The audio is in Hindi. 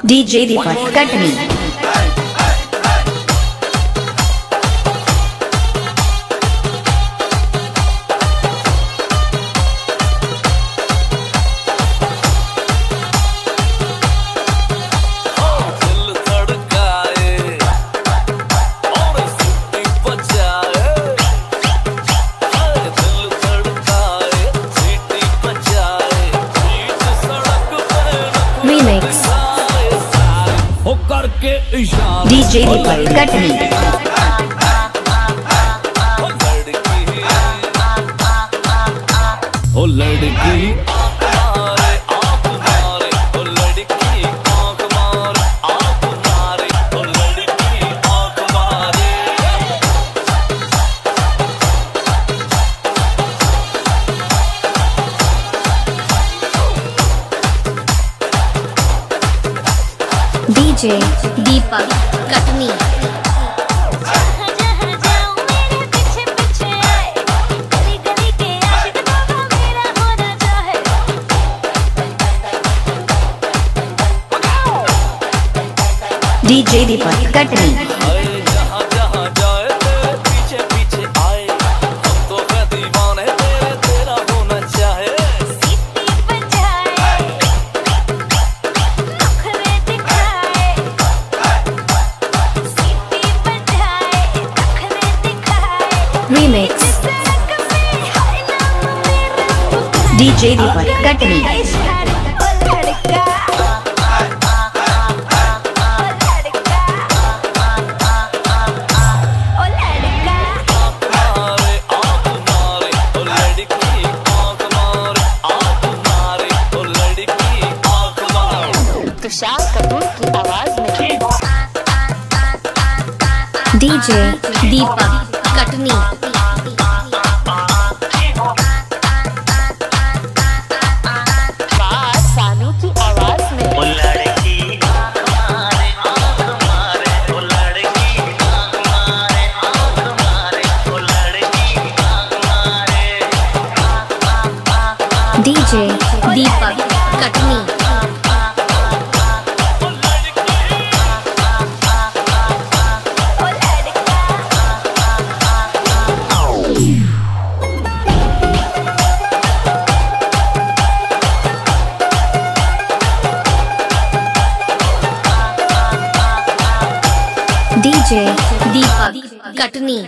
DJ Deepak Katni। Remix DJ Deepak Katni। ओ लड़की आँख मारे ओ लड़की आँख मारे आँख मारे ओ लड़की आँख मारे DJ Deepak Katni। DJ Deepak Katni। जहाँ जहाँ जाए तेरे पीछे पीछे आए हम तो है दीवाने तेरे तेरा होना चाहे Remix DJ Deepak Katni। Tushar Kapoor की आवाज में DJ Deepak Katni। सानू की आवाज में ओ लड़की आँख मारे ओ लड़की आँख मारे ओ लड़की आँख मारे DJ Deepak Katni। DJ Deepak Katni।